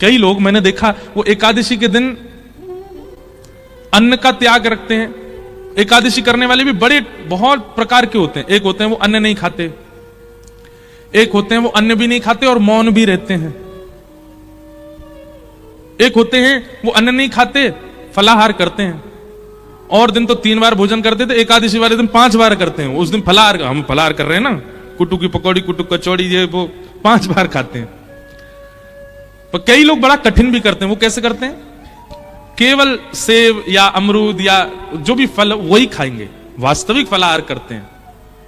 कई लोग मैंने देखा वो एकादशी के दिन अन्न का त्याग रखते हैं। एकादशी करने वाले भी बड़े बहुत प्रकार के होते हैं। एक होते हैं वो अन्न नहीं खाते, एक होते हैं वो अन्न भी नहीं खाते और मौन भी रहते हैं, एक होते हैं वो अन्न नहीं खाते फलाहार करते हैं। और दिन तो 3 बार भोजन करते थे, एकादशी वाले दिन 5 बार करते हैं। उस दिन फलाहार, हम फलाहार कर रहे हैं ना, कुट्टू की पकौड़ी, कुट्टू कचौड़ी, ये वो 5 बार खाते हैं। पर कई लोग बड़ा कठिन भी करते हैं। वो कैसे करते हैं? केवल सेब या अमरूद या जो भी फल वही खाएंगे, वास्तविक फलाहार करते हैं,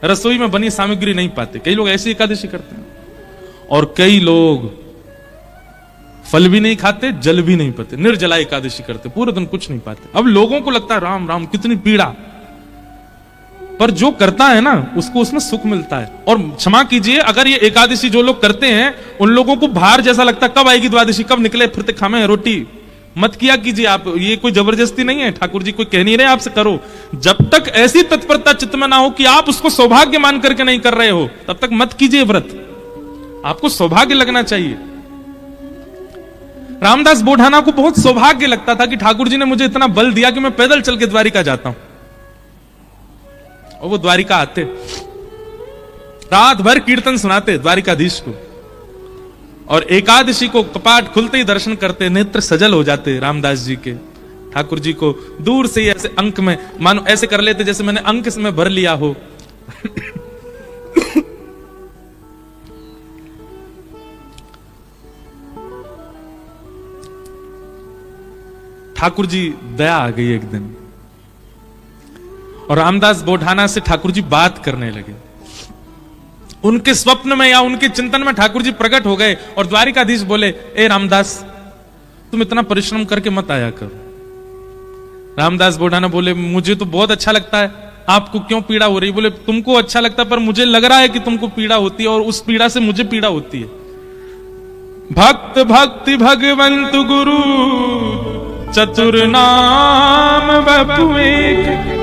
रसोई में बनी सामग्री नहीं पाते। कई लोग ऐसी एकादशी करते हैं। और कई लोग फल भी नहीं खाते, जल भी नहीं पीते, निर्जला एकादशी करते, पूरे दिन कुछ नहीं पाते। अब लोगों को लगता है राम राम कितनी पीड़ा, पर जो करता है ना उसको उसमें सुख मिलता है। और क्षमा कीजिए, अगर ये एकादशी जो लोग करते हैं उन लोगों को भार जैसा लगता है, कब आएगी द्वादशी, कब निकले फिरते खामे रोटी। मत किया कीजिए आप, ये कोई जबरदस्ती नहीं है, ठाकुर जी कोई कह नहीं रहे आपसे करो। जब तक ऐसी तत्परता चित्त में ना हो कि आप उसको सौभाग्य मान करके नहीं कर रहे हो, तब तक मत कीजिए व्रत। आपको सौभाग्य लगना चाहिए। रामदास बोढ़ाना को बहुत सौभाग्य लगता था कि ठाकुर जी ने मुझे इतना बल दिया कि मैं पैदल चल के द्वारिका जाता हूं। और वो द्वारिका आते, रात भर कीर्तन सुनाते द्वारिकाधीश को, और एकादशी को कपाट खुलते ही दर्शन करते, नेत्र सजल हो जाते रामदास जी के। ठाकुर जी को दूर से ही ऐसे अंक में, मानो ऐसे कर लेते जैसे मैंने अंक में भर लिया हो। ठाकुर जी दया आ गई एक दिन, और रामदास बोढ़ाना से ठाकुर जी बात करने लगे। उनके स्वप्न में या उनके चिंतन में ठाकुर जी प्रकट हो गए और द्वारिकाधीश बोले, ए रामदास तुम इतना परिश्रम करके मत आया करो। रामदास बोढ़ाना बोले, मुझे तो बहुत अच्छा लगता है, आपको क्यों पीड़ा हो रही? बोले, तुमको अच्छा लगता है, पर मुझे लग रहा है कि तुमको पीड़ा होती है, और उस पीड़ा से मुझे पीड़ा होती है। भक्त भक्ति भगवंत गुरु चतुर नाम बपु एक।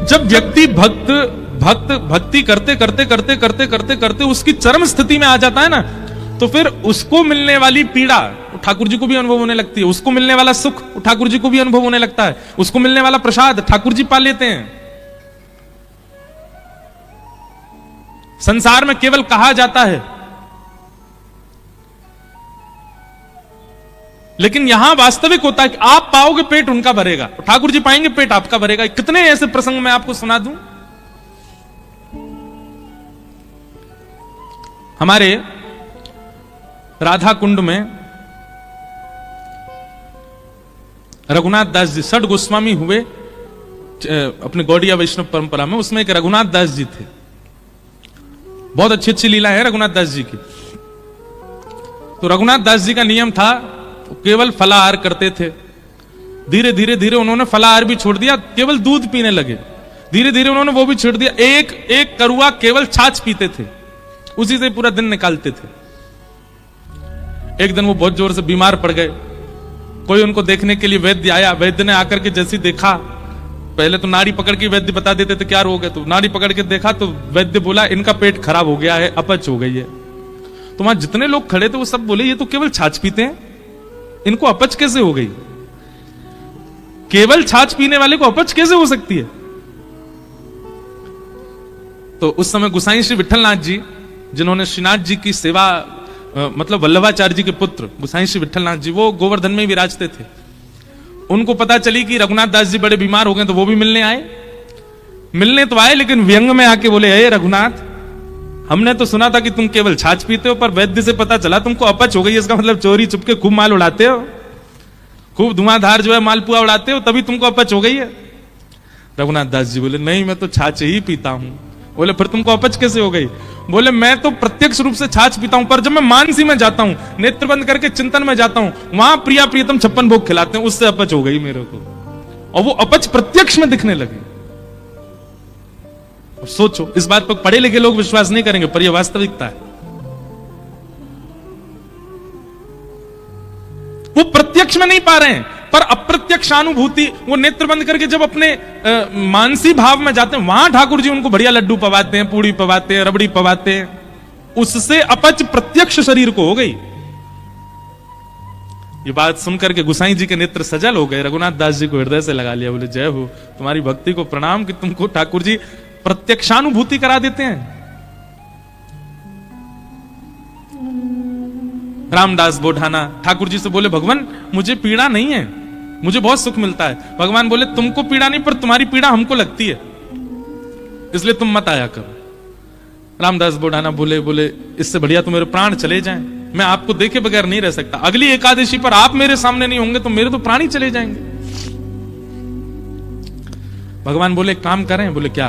जब व्यक्ति भक्ति करते करते करते करते करते करते उसकी चरम स्थिति में आ जाता है ना, तो फिर उसको मिलने वाली पीड़ा ठाकुर जी को भी अनुभव होने लगती है, उसको मिलने वाला सुख ठाकुर जी को भी अनुभव होने लगता है, उसको मिलने वाला प्रसाद ठाकुर जी पा लेते हैं। संसार में केवल कहा जाता है, लेकिन यहां वास्तविक होता है कि आप पाओगे पेट उनका भरेगा, ठाकुर जी पाएंगे पेट आपका भरेगा। कितने ऐसे प्रसंग मैं आपको सुना दूं। हमारे राधा कुंड में रघुनाथ दास जी, षड गोस्वामी हुए अपने गौड़िया वैष्णव परंपरा में, उसमें एक रघुनाथ दास जी थे। बहुत अच्छी अच्छी लीला है रघुनाथ दास जी की। तो रघुनाथ दास जी का नियम था, केवल फलाहार करते थे। धीरे धीरे धीरे उन्होंने फलाहार भी छोड़ दिया, केवल दूध पीने लगे। धीरे धीरे उन्होंने वो भी छोड़ दिया, एक एक करुआ केवल छाछ पीते थे, उसी से पूरा दिन निकालते थे। एक दिन वो बहुत जोर से बीमार पड़ गए। कोई उनको देखने के लिए वैद्य आया। वैद्य ने आकर के जैसे देखा, पहले तो नाड़ी पकड़ के वैद्य बता देते थे क्या रोग है, तो नाड़ी पकड़ के देखा तो वैद्य बोला, इनका पेट खराब हो गया है, अपच हो गई है। तो वहां जितने लोग खड़े थे वो सब बोले, ये तो केवल छाछ पीते हैं, इनको अपच कैसे हो गई? केवल छाछ पीने वाले को अपच कैसे हो सकती है? तो उस समय गोसाई श्री विठलनाथ जी, जिन्होंने श्रीनाथ जी की सेवा, मतलब वल्लभाचार्य जी के पुत्र गोसाई श्री विठलनाथ जी, वो गोवर्धन में विराजते थे। उनको पता चली कि रघुनाथ दास जी बड़े बीमार हो गए, तो वो भी मिलने आए। मिलने तो आए, लेकिन व्यंग में आके बोले, हे रघुनाथ, हमने तो सुना था कि तुम केवल छाछ पीते हो, पर वैद्य से पता चला तुमको अपच हो गई। इसका मतलब चोरी चुपके खूब माल उड़ाते हो, खूब धुआंधार जो है मालपुआ उड़ाते हो, तभी तुमको अपच हो गई है। रघुनाथ दास जी बोले, नहीं, मैं तो छाछ ही पीता हूं। बोले, फिर तुमको अपच कैसे हो गई? बोले, मैं तो प्रत्यक्ष रूप से छाछ पीता हूं, पर जब मैं मानसी में जाता हूं, नेत्र बंद करके चिंतन में जाता हूं, वहां प्रिया प्रियतम 56 भोग खिलाते हैं, उससे अपच हो गई मेरे को। और वो अपच प्रत्यक्ष में दिखने लगे। सोचो, इस बात पर पढ़े लिखे लोग विश्वास नहीं करेंगे, पर यह वास्तविकता है। वो प्रत्यक्ष में नहीं पा रहे हैं, पर अप्रत्यक्षानुभूति, वो नेत्र बंद करके जब अपने मानसी भाव में जाते हैं, वहां ठाकुर जी उनको बढ़िया लड्डू पवाते हैं, पूड़ी पवाते हैं, रबड़ी पवाते हैं, उससे अपच प्रत्यक्ष शरीर को हो गई। ये बात सुनकर के गुसाई जी के नेत्र सजल हो गए। रघुनाथ दास जी को हृदय से लगा लिया, बोले जय हो, तुम्हारी भक्ति को प्रणाम कि तुमको ठाकुर जी प्रत्यक्षानुभूति करा देते हैं। रामदास बोढ़ाना ठाकुर जी से बोले भगवान मुझे पीड़ा नहीं है, मुझे बहुत सुख मिलता है। भगवान बोले तुमको पीड़ा नहीं, पर तुम्हारी पीड़ा हमको लगती है, इसलिए तुम मत आया करो। रामदास बोढ़ाना बोले इससे बढ़िया तो मेरे प्राण चले जाएं, मैं आपको देखे बगैर नहीं रह सकता। अगली एकादशी पर आप मेरे सामने नहीं होंगे तो मेरे तो प्राण ही चले जाएंगे। भगवान बोले काम करें। बोले क्या?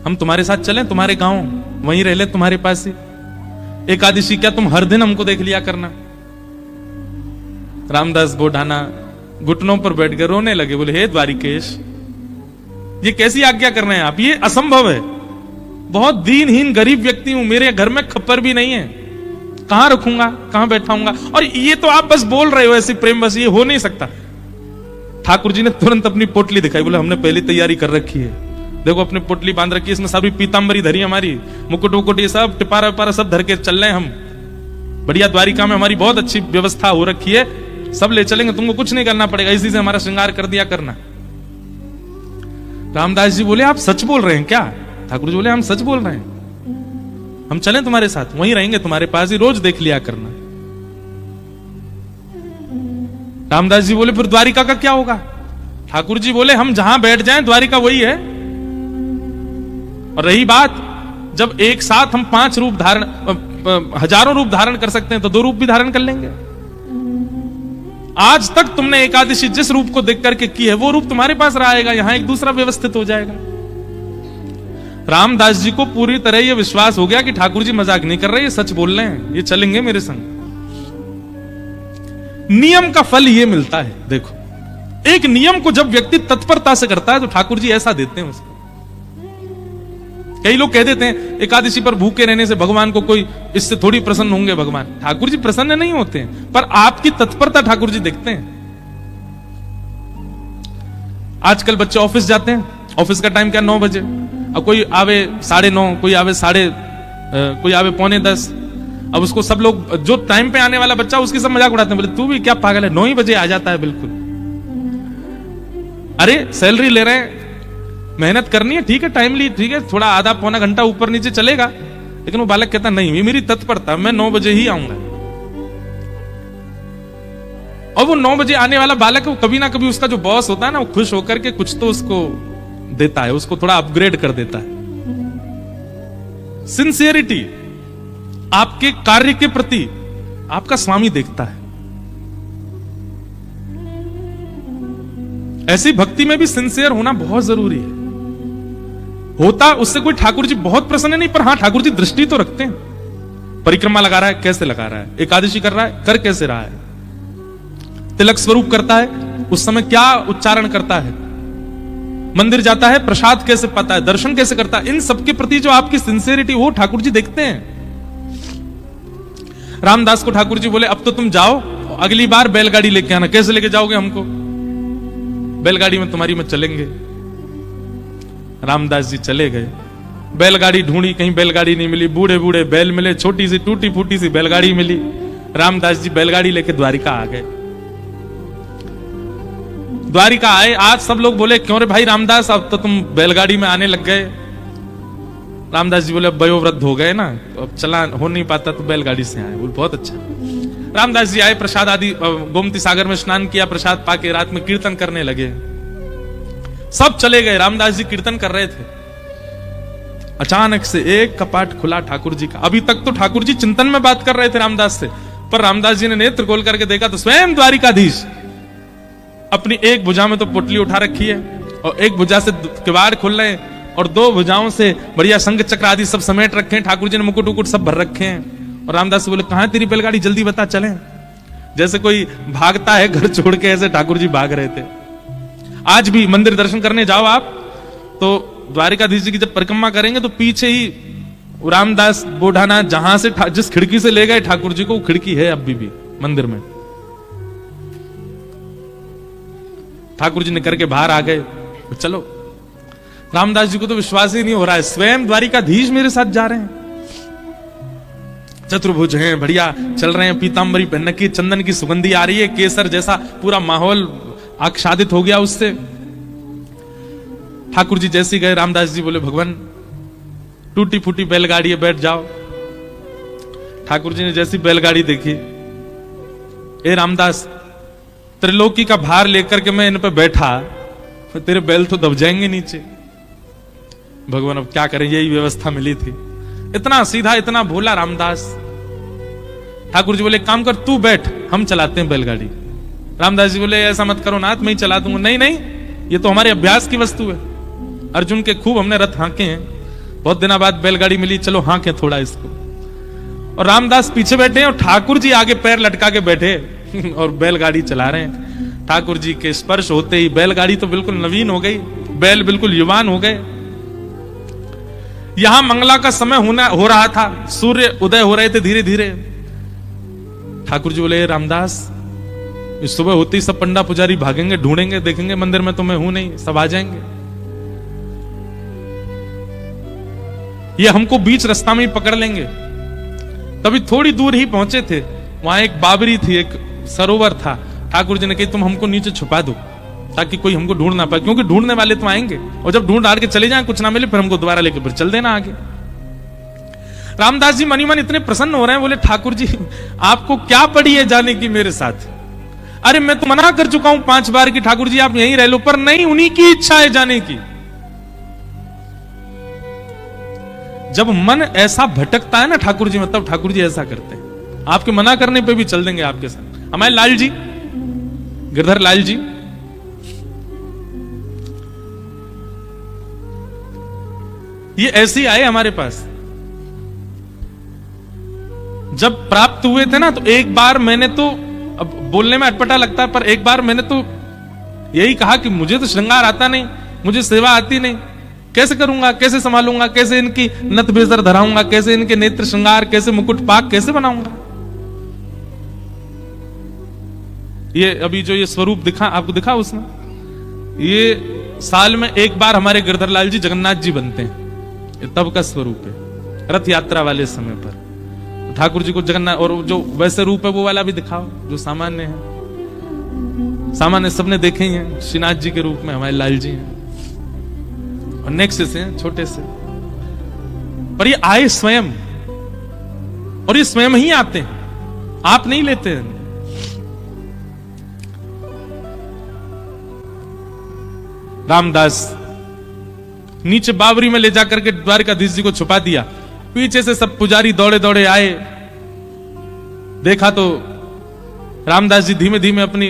हम तुम्हारे साथ चलें, तुम्हारे गांव वहीं रह ले, तुम्हारे पास ही एकादशी क्या तुम हर दिन हमको देख लिया करना। रामदास बोढ़ाना घुटनों पर बैठ कर रोने लगे। बोले हे द्वारिकेश, ये कैसी आज्ञा कर रहे हैं आप, ये असंभव है। बहुत दीनहीन गरीब व्यक्ति हूं, मेरे घर में खप्पर भी नहीं है, कहां रखूंगा, कहां बैठाऊंगा, और ये तो आप बस बोल रहे हो ऐसी प्रेम बस, ये हो नहीं सकता। ठाकुर जी ने तुरंत अपनी पोटली दिखाई। बोले हमने पहली तैयारी कर रखी है, देखो अपनी पोटली बांध रखी है, इसमें सारी पीतांबरी धरी हमारी, मुकुट वुकुट ये सब टिपारा विपारा सब धर के चल रहे हैं हम। बढ़िया द्वारिका में हमारी बहुत अच्छी व्यवस्था हो रखी है, सब ले चलेंगे, तुमको कुछ नहीं करना पड़ेगा, इसी से हमारा श्रृंगार कर दिया करना। रामदास जी बोले आप सच बोल रहे हैं क्या? ठाकुर जी बोले हम सच बोल रहे हैं, हम चलें तुम्हारे साथ, वहीं रहेंगे तुम्हारे पास ही, रोज देख लिया करना। रामदास जी बोले फिर द्वारिका का क्या होगा? ठाकुर जी बोले हम जहां बैठ जाएं द्वारिका वही है। और रही बात, जब एक साथ हम 5 रूप धारण, हजारों रूप धारण कर सकते हैं तो 2 रूप भी धारण कर लेंगे। आज तक तुमने एकादशी जिस रूप को देख करके की है वो रूप तुम्हारे पास रहेगा, यहां एक दूसरा व्यवस्थित हो जाएगा। रामदास जी को पूरी तरह यह विश्वास हो गया कि ठाकुर जी मजाक नहीं कर रहे, ये सच बोल रहे हैं, ये चलेंगे मेरे संग। नियम का फल ये मिलता है। देखो, एक नियम को जब व्यक्ति तत्परता से करता है तो ठाकुर जी ऐसा देते हैं उसको। कई लोग कह देते हैं एकादशी पर भूखे रहने से भगवान को कोई, इससे थोड़ी प्रसन्न होंगे भगवान। ठाकुर जी प्रसन्न नहीं होते हैं, पर आपकी तत्परता ठाकुर जी देखते हैं। आजकल बच्चे ऑफिस जाते हैं, ऑफिस का टाइम क्या 9 बजे, अब कोई आवे 9:30, कोई आवे कोई आवे 9:45। अब उसको सब लोग, जो टाइम पे आने वाला बच्चा उसकी सब मजाक उड़ाते हैं, बोले तू भी क्या पागल है, 9 ही बजे आ जाता है बिल्कुल। अरे सैलरी ले रहे हैं, मेहनत करनी है, ठीक है, टाइमली, ठीक है, थोड़ा आधा पौना घंटा ऊपर नीचे चलेगा, लेकिन वो बालक कहता नहीं, ये मेरी तत्परता, मैं 9 बजे ही आऊंगा। और वो 9 बजे आने वाला बालक, वो कभी ना कभी उसका जो बॉस होता है ना, वो खुश होकर के कुछ तो उसको देता है, उसको थोड़ा अपग्रेड कर देता है। सिंसियरिटी आपके कार्य के प्रति आपका स्वामी देखता है। ऐसी भक्ति में भी सिंसियर होना बहुत जरूरी है। होता उससे कोई ठाकुर जी बहुत प्रसन्न नहीं, पर हां ठाकुर जी दृष्टि तो रखते हैं। परिक्रमा लगा रहा है, कैसे लगा रहा है, एकादशी कर रहा है, कर कैसे रहा है, तिलक स्वरूप करता है, उस समय क्या उच्चारण करता है, मंदिर जाता है, प्रसाद कैसे पाता है, दर्शन कैसे करता है, इन सबके प्रति जो आपकी सिंसियरिटी वो ठाकुर जी देखते हैं। रामदास को ठाकुर जी बोले अब तो तुम जाओ, अगली बार बैलगाड़ी लेके आना। कैसे लेके जाओगे हमको? बैलगाड़ी में तुम्हारी में चलेंगे। रामदास जी चले गए, बैलगाड़ी ढूंढी, कहीं बैलगाड़ी नहीं मिली, बूढ़े बूढ़े बैल मिले, छोटी सी टूटी फूटी सी बैलगाड़ी मिली। रामदास जी बैलगाड़ी लेके द्वारिका आ गए। द्वारिका आए, आज सब लोग बोले क्यों रे भाई रामदास, अब तो तुम बैलगाड़ी में आने लग गए। रामदास जी बोले अब वयोवृद्ध हो गए ना, तो अब चला हो नहीं पाता, तो बैलगाड़ी से आए। बोले बहुत अच्छा। रामदास जी आए, प्रसाद आदि, गोमती सागर में स्नान किया, प्रसाद पाके रात में कीर्तन करने लगे। सब चले गए, रामदास जी कीर्तन कर रहे थे। अचानक से एक कपाट खुला ठाकुर जी का। अभी तक तो ठाकुर जी चिंतन में बात कर रहे थे रामदास से, पर रामदास जी ने नेत्र खोल करके देखा तो स्वयं द्वारिकाधीश अपनी एक भुजा में तो पोटली उठा रखी है और एक भुजा से किवाड़ खोल रहे हैं, और 2 भुजाओं से बढ़िया शंख चक्र आदि सब समेट रखे हैं। ठाकुर जी ने मुकुट उकुट सब भर रखे हैं। और रामदास से बोले कहां तेरी बैलगाड़ी, जल्दी बता चलें। जैसे कोई भागता है घर छोड़ के, ऐसे ठाकुर जी भाग रहे थे। आज भी मंदिर दर्शन करने जाओ आप तो द्वारिकाधीश जी की जब परिक्रमा करेंगे तो पीछे ही रामदास बोढ़ाना जहां से जिस खिड़की से ले गए ठाकुर जी को, वो खिड़की है अभी भी मंदिर में। ठाकुर जी ने करके बाहर आ गए। चलो, रामदास जी को तो विश्वास ही नहीं हो रहा है, स्वयं द्वारिकाधीश मेरे साथ जा रहे हैं। चतुर्भुज हैं, बढ़िया चल रहे हैं, पीतांबरी पहन की, चंदन की सुगंधी आ रही है, केसर जैसा पूरा माहौल आच्छादित हो गया उससे। ठाकुर जी जैसे गए, रामदास जी बोले भगवान टूटी फूटी बैलगाड़ी है, बैठ जाओ। ठाकुर जी ने जैसी बैलगाड़ी देखी, ए रामदास त्रिलोकी का भार लेकर के मैं इन पे बैठा, तेरे बैल तो दब जाएंगे नीचे। भगवान अब क्या करें, यही व्यवस्था मिली थी। इतना सीधा, इतना भोला रामदास। ठाकुर जी बोले काम कर, तू बैठ, हम चलाते हैं बैलगाड़ी। रामदास जी बोले ऐसा मत करो नाथ, मैं ही चला दूंगा। नहीं नहीं, ये तो हमारे अभ्यास की वस्तु है। अर्जुन के खूब हमने रथ हांके हैं, बहुत दिनों बाद बैलगाड़ी मिली, चलो हांके थोड़ा इसको। और रामदास पीछे बैठे हैं और ठाकुर जी आगे पैर लटका के बैठे और बैलगाड़ी चला रहे हैं। ठाकुर जी के स्पर्श होते ही बैलगाड़ी तो बिल्कुल नवीन हो गई, बैल बिल्कुल युवान हो गए। यहां मंगला का समय हो रहा था, सूर्य उदय हो रहे थे धीरे धीरे। ठाकुर जी बोले रामदास, इस सुबह होती सब पंडा पुजारी भागेंगे, ढूंढेंगे, देखेंगे मंदिर में तो मैं हूं नहीं, सब आ जाएंगे। ये हमको बीच रास्ता में ही पकड़ लेंगे। तभी थोड़ी दूर ही पहुंचे थे, वहां एक बाबरी थी, एक सरोवर था। ठाकुर जी ने कही तुम हमको नीचे छुपा दो ताकि कोई हमको ढूंढ ना पाए, क्योंकि ढूंढने वाले तो आएंगे, और जब ढूंढ हार के चले जाएं कुछ ना मिले फिर हमको दोबारा लेके फिर चल देना आगे। रामदास जी मनी मन इतने प्रसन्न हो रहे हैं, बोले ठाकुर जी आपको क्या पड़ी है जाने की मेरे साथ? अरे मैं तो मना कर चुका हूं 5 बार कि ठाकुर जी आप यहीं रह लो, पर नहीं, उन्हीं की इच्छा है जाने की। जब मन ऐसा भटकता है ना ठाकुर जी, मतलब ठाकुर जी ऐसा करते हैं, आपके मना करने पे भी चल देंगे आपके साथ। हमारे लाल जी, गिरधर लाल जी, ये ऐसे ही आए हमारे पास। जब प्राप्त हुए थे ना, तो एक बार मैंने तो, अब बोलने में अटपटा लगता है, पर एक बार मैंने तो यही कहा कि मुझे तो श्रृंगार आता नहीं, मुझे सेवा आती नहीं, कैसे करूंगा, कैसे संभालूंगा, कैसे इनकी नथ बेजर धराऊंगा, कैसे इनके नेत्र श्रृंगार, कैसे मुकुट पाक कैसे बनाऊंगा। ये अभी जो ये स्वरूप दिखा आपको, दिखा उसमें, ये साल में एक बार हमारे गिरधर लाल जी जगन्नाथ जी बनते हैं, ये तब का स्वरूप है। रथ यात्रा वाले समय पर ठाकुर जी को जगन्नाथ, और जो वैसे रूप है वो वाला भी दिखाओ जो सामान्य है। सामान्य सबने देखे ही हैं, श्रीनाथ जी के रूप में हमारे लाल जी हैं, और नेक्स्ट से छोटे से, पर ये आए स्वयं, और ये स्वयं ही आते हैं, आप नहीं लेते हैं। रामदास नीचे बावरी में ले जाकर के द्वारकाधीश जी को छुपा दिया। पीछे से सब पुजारी दौड़े दौड़े आए, देखा तो रामदास जी धीमे धीमे अपनी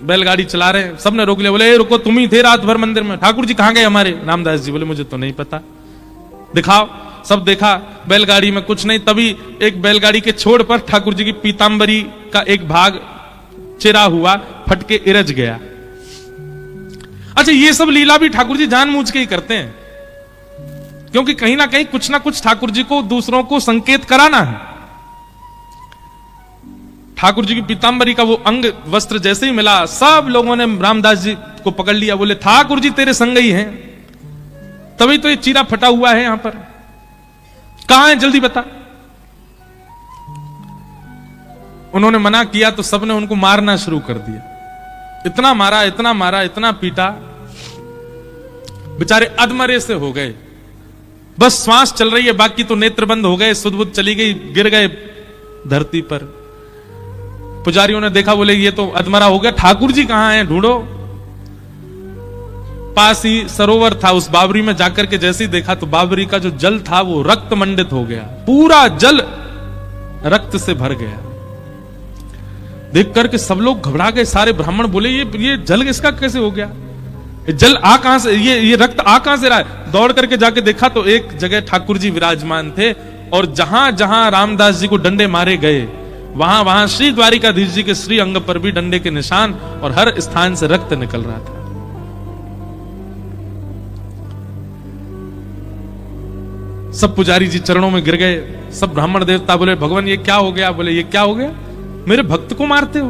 बैलगाड़ी चला रहे हैं। सबने रोक लिया, बोले रुको, तुम ही थे रात भर मंदिर में, ठाकुर जी कहां गए हमारे? रामदास जी बोले मुझे तो नहीं पता, दिखाओ। सब देखा, बैलगाड़ी में कुछ नहीं। तभी एक बैलगाड़ी के छोड़ पर ठाकुर जी की पीतांबरी का एक भाग चिरा हुआ फट के इरज गया। अच्छा, ये सब लीला भी ठाकुर जी जानबूझ के ही करते हैं, क्योंकि कहीं ना कहीं कुछ ना कुछ ठाकुर जी को दूसरों को संकेत कराना है। ठाकुर जी की पीतांबरी का वो अंग वस्त्र जैसे ही मिला, सब लोगों ने रामदास जी को पकड़ लिया, बोले ठाकुर जी तेरे संग ही हैं, तभी तो ये चीरा फटा हुआ है यहां पर, कहां है जल्दी बता। उन्होंने मना किया तो सबने उनको मारना शुरू कर दिया। इतना मारा, इतना मारा, इतना पीटा, बेचारे अधमरे से हो गए। बस श्वास चल रही है, बाकी तो नेत्र बंद हो गए, सुध बुध चली गई, गिर गए धरती पर। पुजारियों ने देखा, बोले ये तो अधमरा हो गया, ठाकुर जी कहां हैं, ढूंढो। पास ही सरोवर था, उस बावरी में जाकर के जैसे ही देखा तो बावरी का जो जल था वो रक्त मंडित हो गया, पूरा जल रक्त से भर गया। देख करके सब लोग घबरा गए, सारे ब्राह्मण बोले ये जल इसका कैसे हो गया, जल आ कहां से, ये रक्त आ कहां से रहा है। दौड़ करके जाके देखा तो एक जगह ठाकुर जी विराजमान थे, और जहां जहां रामदास जी को डंडे मारे गए वहां वहां श्री द्वारिकाधीश जी के श्री अंग पर भी डंडे के निशान, और हर स्थान से रक्त निकल रहा था। सब पुजारी जी चरणों में गिर गए, सब ब्राह्मण देवता बोले भगवान ये क्या हो गया, बोले ये क्या हो गया, मेरे भक्त को मारते हो,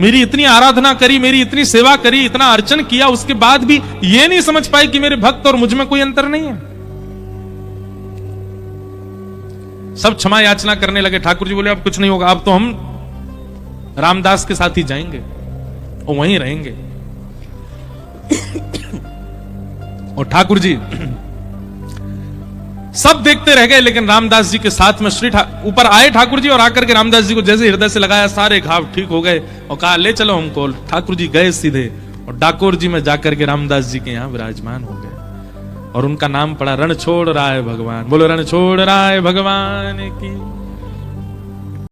मेरी इतनी आराधना करी, मेरी इतनी सेवा करी, इतना अर्चन किया, उसके बाद भी ये नहीं समझ पाए कि मेरे भक्त और मुझ में कोई अंतर नहीं है। सब क्षमा याचना करने लगे। ठाकुर जी बोले अब कुछ नहीं होगा, अब तो हम रामदास के साथ ही जाएंगे और वहीं रहेंगे। और ठाकुर जी सब देखते रह गए, लेकिन रामदास जी के साथ में ऊपर आए ठाकुर जी, और आकर के रामदास जी को जैसे हृदय से लगाया, सारे घाव ठीक हो गए और कहा ले चलो हमको। ठाकुर जी गए सीधे और डाकोर जी में जाकर के रामदास जी के यहां विराजमान हो गए और उनका नाम पड़ा रणछोड़ राय भगवान। बोलो रणछोड़ राय भगवान की।